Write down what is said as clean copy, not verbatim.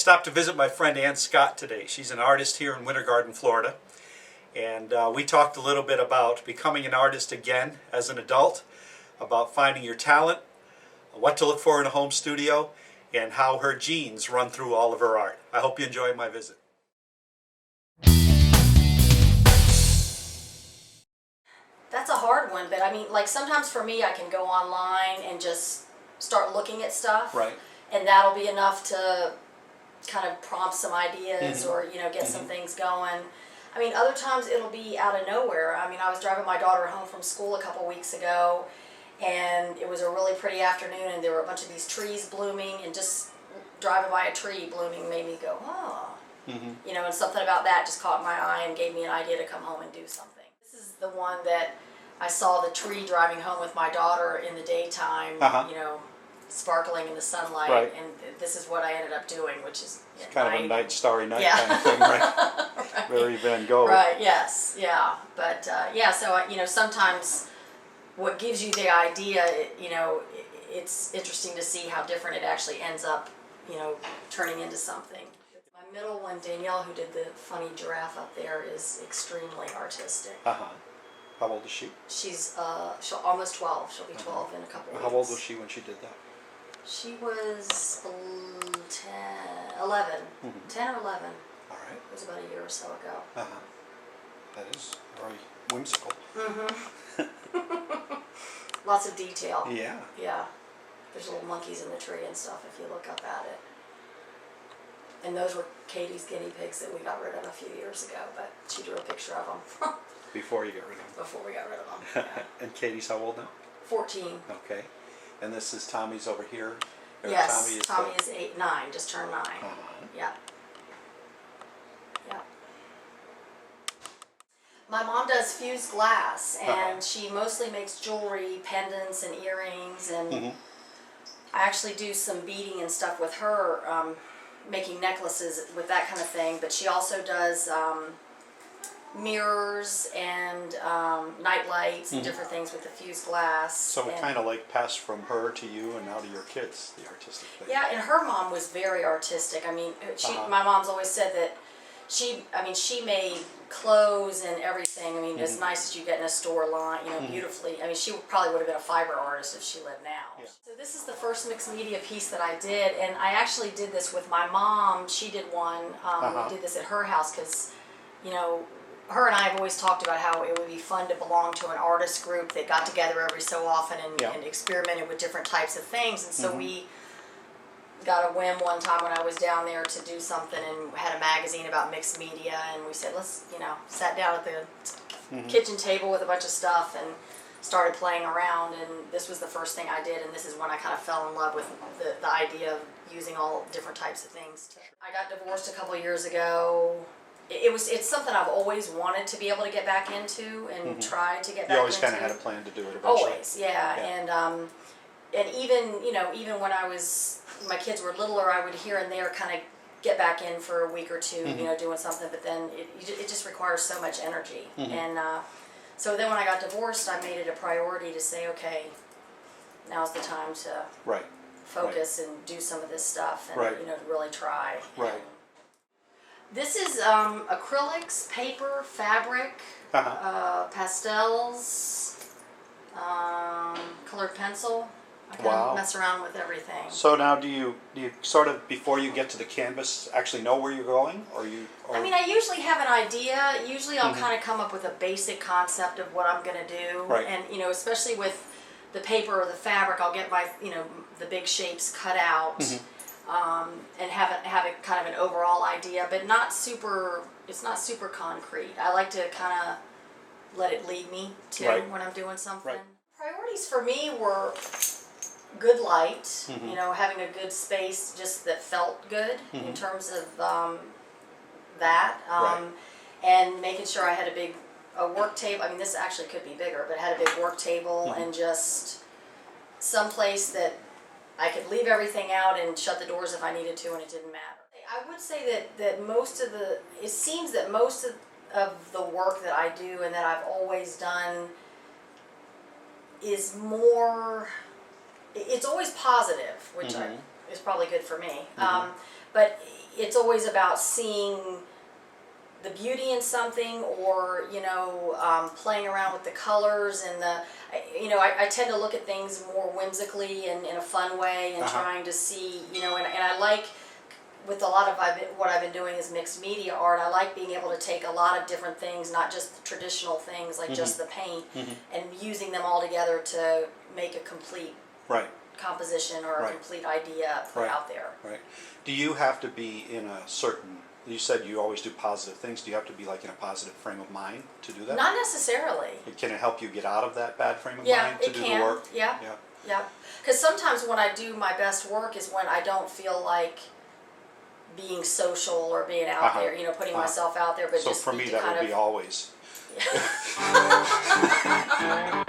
stopped to visit my friend Ann Scott today. She's an artist here in Winter Garden, Florida. And we talked a little bit about becoming an artist again as an adult, about finding your talent, what to look for in a home studio, and how her genes run through all of her art. I hope you enjoy my visit. That's a hard one, but I mean, like sometimes for me, I can go online and just start looking at stuff. Right. And that'll be enough to kind of prompt some ideas or, you know, get some things going. I mean, other times it'll be out of nowhere. I mean, I was driving my daughter home from school a couple weeks ago, and it was a really pretty afternoon, and there were a bunch of these trees blooming, and just driving by a tree blooming made me go, oh. You know, and something about that just caught my eye and gave me an idea to come home and do something. This is the one that I saw the tree driving home with my daughter in the daytime, you know, sparkling in the sunlight, Right. and this is what I ended up doing, which is It's kind of a night, starry night Yeah. kind of thing, right? Right. Very Van Gogh. Right, yes, yeah. But, yeah, so, you know, sometimes what gives you the idea, you know, it's interesting to see how different it actually ends up, you know, turning into something. My middle one, Danielle, who did the funny giraffe up there, is extremely artistic. How old is she? She's she'll almost 12. She'll be 12 in a couple weeks. How old was she when she did that? She was 11. 10 or 11. All right. It was about a year or so ago. That is very whimsical. Lots of detail. Yeah. Yeah. There's little monkeys in the tree and stuff if you look up at it. And those were Katie's guinea pigs that we got rid of a few years ago, but she drew a picture of them. Before you got rid of them. Before we got rid of them. Yeah. And Katie's how old now? 14. Okay. And this is Tommy's over here? Or Yes, Tommy is 9, just turned 9. Yeah. Yeah. My mom does fused glass, and she mostly makes jewelry, pendants, and earrings, and I actually do some beading and stuff with her, making necklaces with that kind of thing, but she also does mirrors and night lights and different things with the fused glass. So it kind of like passed from her to you and now to your kids, the artistic thing. Yeah, and her mom was very artistic. I mean, my mom's always said that she made clothes and everything. I mean, as nice as you get in a store line, you know, beautifully. I mean, she probably would have been a fiber artist if she lived now. Yeah. So this is the first mixed media piece that I did, and I actually did this with my mom. She did one. We did this at her house because, you know, her and I have always talked about how it would be fun to belong to an artist group that got together every so often and experimented with different types of things. And so we got a whim one time when I was down there to do something and had a magazine about mixed media, and we said, let's, you know, sat down at the kitchen table with a bunch of stuff and started playing around, and this was the first thing I did, and this is when I kind of fell in love with the idea of using all different types of things. I got divorced a couple of years ago. It's something I've always wanted to be able to get back into and try to get back into. You always kind of had a plan to do it eventually. Always, yeah. And even, you know, even when my kids were littler, I would here and there kind of get back in for a week or two, you know, doing something, but then it just requires so much energy. And so then when I got divorced, I made it a priority to say, okay, now's the time to focus and do some of this stuff and, you know, really try. Right. This is acrylics, paper, fabric, pastels, colored pencil. I kind of mess around with everything. So now do you sort of, before you get to the canvas, actually know where you're going? I mean, I usually have an idea. Usually I'll kind of come up with a basic concept of what I'm going to do. Right. And, you know, especially with the paper or the fabric, I'll get my, you know, the big shapes cut out. And have it kind of an overall idea, but it's not super concrete. I like to kind of let it lead me too when I'm doing something. Priorities for me were good light, you know, having a good space just that felt good in terms of that, and making sure I had a work table. I mean, this actually could be bigger, but I had a big work table and just someplace that I could leave everything out and shut the doors if I needed to, and it didn't matter. I would say that it seems that most of the work that I do and that I've always done is more, it's always positive, which is probably good for me. But it's always about seeing the beauty in something, or playing around with the colors and I tend to look at things more whimsically and in a fun way, and trying to see, and I like, with a lot of what I've been doing is mixed media art. I like being able to take a lot of different things, not just the traditional things like just the paint, and using them all together to make a complete composition or a complete idea put out there. Right. Do you have to be in a certain, you said you always do positive things, do you have to be like in a positive frame of mind to do that? Not necessarily. Can it help you get out of that bad frame of Yeah, mind to it do can. the work? Yeah. Because sometimes when I do my best work is when I don't feel like being social or being out there, putting myself out there, but so just for me need to that kind would of be always. Yeah.